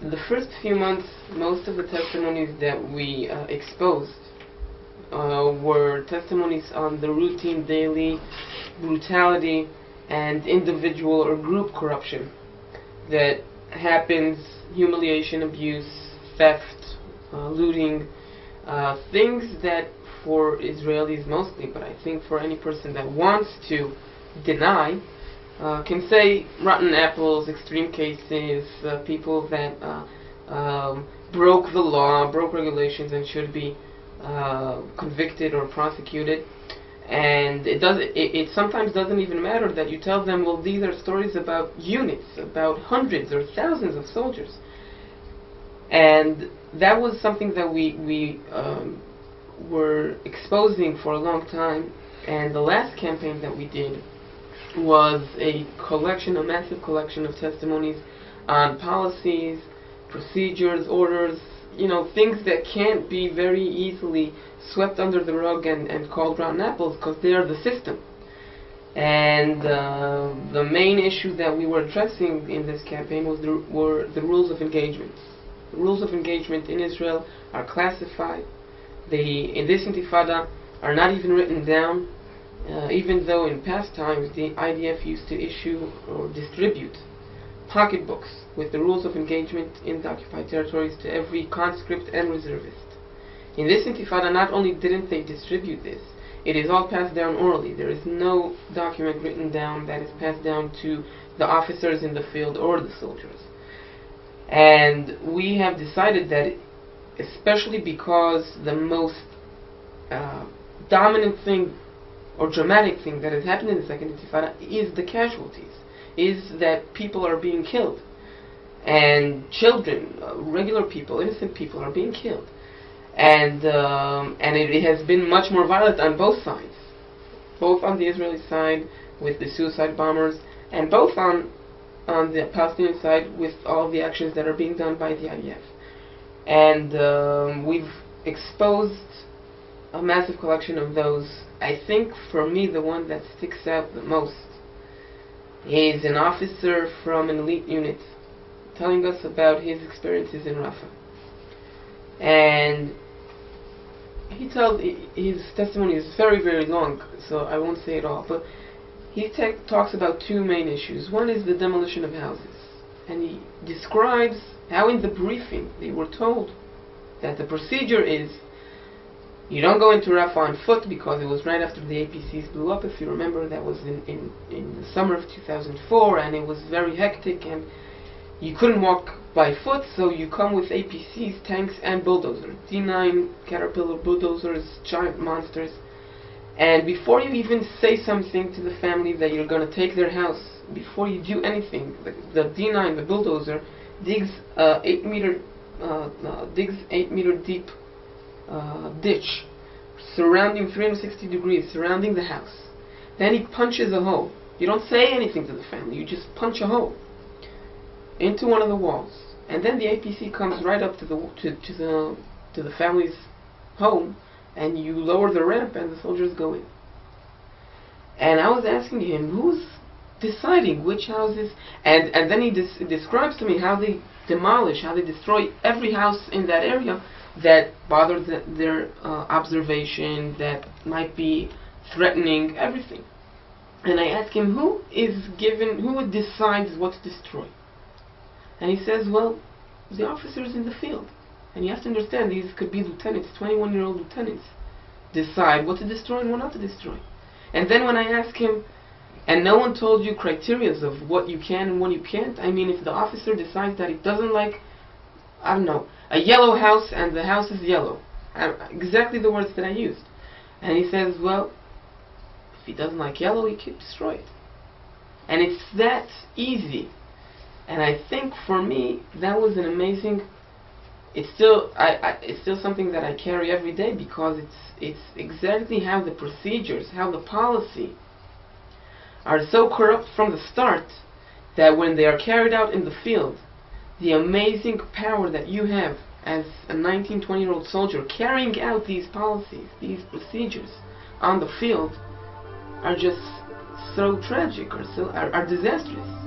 the first few months, most of the testimonies that we exposed were testimonies on the routine daily brutality and individual or group corruption that happens, humiliation, abuse, theft, looting, things that for Israelis mostly, but I think for any person that wants to deny, can say rotten apples, extreme cases, people that broke the law, broke regulations, and should be convicted or prosecuted. And it sometimes doesn't even matter that you tell them, well, these are stories about units, about hundreds or thousands of soldiers. And that was something that we were exposing for a long time. And the last campaign that we did was a massive collection of testimonies on policies, procedures, orders, things that can't be very easily swept under the rug and called rotten apples, because they are the system. And the main issue that we were addressing in this campaign were the rules of engagement. The rules of engagement in Israel are classified. In this intifada are not even written down, even though in past times the IDF used to issue or distribute pocketbooks with the rules of engagement in the occupied territories to every conscript and reservist. In this intifada, not only didn't they distribute this, it is all passed down orally. There is no document written down that is passed down to the officers in the field or the soldiers. And we have decided that, especially because the most dominant thing or dramatic thing that has happened in the Second Intifada is the casualties, is that people are being killed. And children, regular people, innocent people are being killed. And it has been much more violent on both sides, both on the Israeli side with the suicide bombers, and both on the Palestinian side with all the actions that are being done by the IDF. And we've exposed a massive collection of those. I think for me the one that sticks out the most is an officer from an elite unit telling us about his experiences in Rafah. And his testimony is very, very long, so I won't say it all, but he talks about two main issues. One is the demolition of houses, and he describes how in the briefing they were told that the procedure is you don't go into Rafah on foot, because it was right after the APCs blew up. If you remember, that was in the summer of 2004, and it was very hectic, and you couldn't walk by foot, so you come with APCs, tanks, and bulldozers. D9 Caterpillar bulldozers, giant monsters. And before you even say something to the family that you're going to take their house, before you do anything, the D9, the bulldozer, digs 8 meter deep ditch surrounding 360 degrees, surrounding the house. Then he punches a hole. You don't say anything to the family, you just punch a hole into one of the walls, and then the APC comes right up to the family's home, and you lower the ramp, and the soldiers go in. And I was asking him, who's deciding which houses? And then he describes to me how they demolish, how they destroy every house in that area that bothers their observation, that might be threatening, everything. And I ask him, who decides what to destroy? And he says, well, the officers in the field. And you have to understand, these could be lieutenants, 21-year-old lieutenants, decide what to destroy and what not to destroy. And then when I ask him, and no one told you criteria of what you can and what you can't, I mean, if the officer decides that he doesn't like, I don't know, a yellow house, and the house is yellow, exactly the words that I used. And he says, well, if he doesn't like yellow, he can destroy it. And it's that easy. And I think for me that was an amazing. It's still something that I carry every day, because it's exactly how the procedures, how the policy are so corrupt from the start that when they are carried out in the field, the amazing power that you have as a 19, 20-year-old soldier carrying out these policies, these procedures on the field, are just so tragic, or are disastrous.